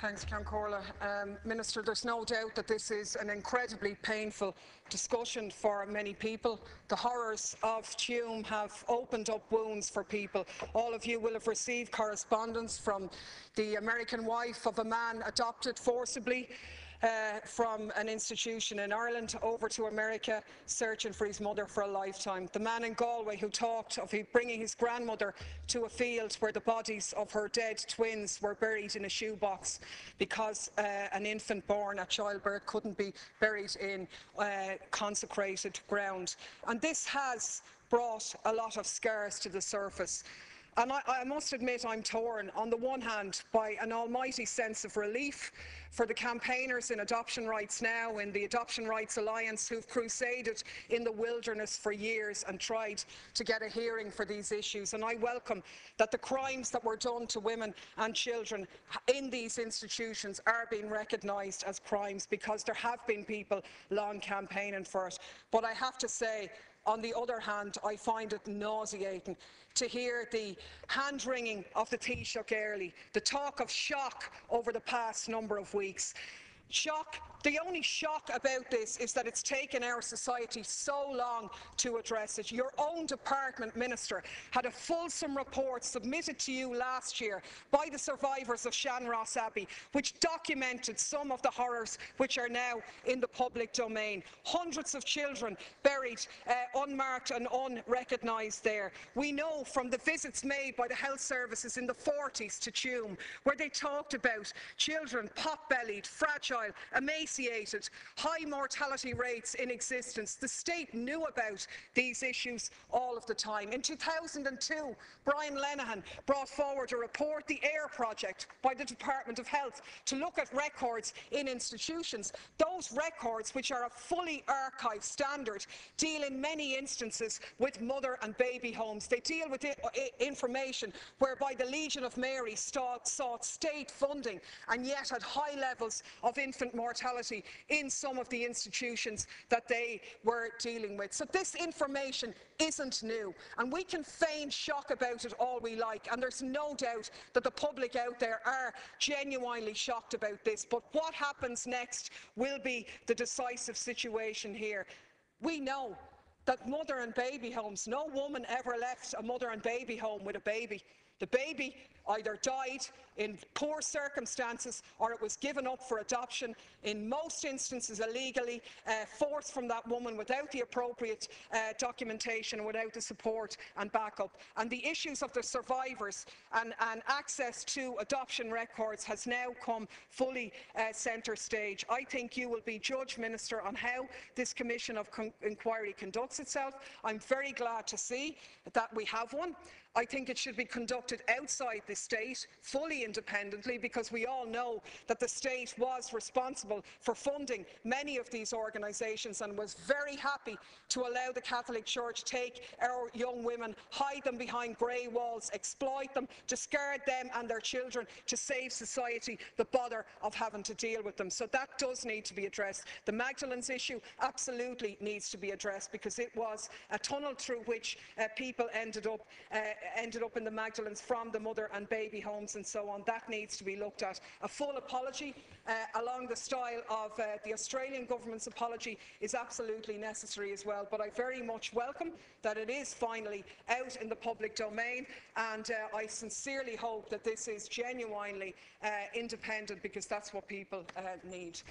Thanks, Corla. Minister, there's no doubt that this is an incredibly painful discussion for many people. The horrors of Tuam have opened up wounds for people. All of you will have received correspondence from the American wife of a man adopted forcibly from an institution in Ireland over to America, searching for his mother for a lifetime. The man in Galway who talked of bringing his grandmother to a field where the bodies of her dead twins were buried in a shoebox because an infant born at childbirth couldn't be buried in consecrated ground. And this has brought a lot of scars to the surface. And I must admit I'm torn, on the one hand, by an almighty sense of relief for the campaigners in Adoption Rights Now, in the Adoption Rights Alliance, who've crusaded in the wilderness for years and tried to get a hearing for these issues. And I welcome that the crimes that were done to women and children in these institutions are being recognised as crimes, because there have been people long campaigning for it. But I have to say, on the other hand, I find it nauseating to hear the hand-wringing of the Taoiseach early, the talk of shock over the past number of weeks. Shock. The only shock about this is that it's taken our society so long to address it. Your own department, Minister, had a fulsome report submitted to you last year by the survivors of Shanross Abbey, which documented some of the horrors which are now in the public domain. Hundreds of children buried unmarked and unrecognised there. We know from the visits made by the health services in the 40s to Tuam, where they talked about children pot-bellied, fragile, emaciated, high mortality rates in existence. The state knew about these issues all of the time. In 2002, Brian Lenihan brought forward a report, the AIR Project, by the Department of Health, to look at records in institutions. Those records, which are a fully archived standard, deal in many instances with mother and baby homes. They deal with information whereby the Legion of Mary sought state funding and yet had high levels of infant mortality in some of the institutions that they were dealing with. So this information isn't new, and we can feign shock about it all we like, and there's no doubt that the public out there are genuinely shocked about this. But what happens next will be the decisive situation here. We know that mother and baby homes, no woman ever left a mother and baby home with a baby. The baby either died in poor circumstances or it was given up for adoption, in most instances illegally, forced from that woman without the appropriate documentation, without the support and backup. And the issues of the survivors and access to adoption records has now come fully centre stage. I think you will be judge, Minister, on how this Commission of Inquiry conducts itself. I'm very glad to see that we have one. I think it should be conducted outside the state, fully independently, because we all know that the state was responsible for funding many of these organisations and was very happy to allow the Catholic Church take our young women, hide them behind grey walls, exploit them, discard them and their children to save society the bother of having to deal with them. So that does need to be addressed. The Magdalene's issue absolutely needs to be addressed, because it was a tunnel through which people ended up in the Magdalenes from the mother and baby homes and so on. That needs to be looked at. A full apology along the style of the Australian government's apology is absolutely necessary as well. But I very much welcome that it is finally out in the public domain, and I sincerely hope that this is genuinely independent, because that's what people need.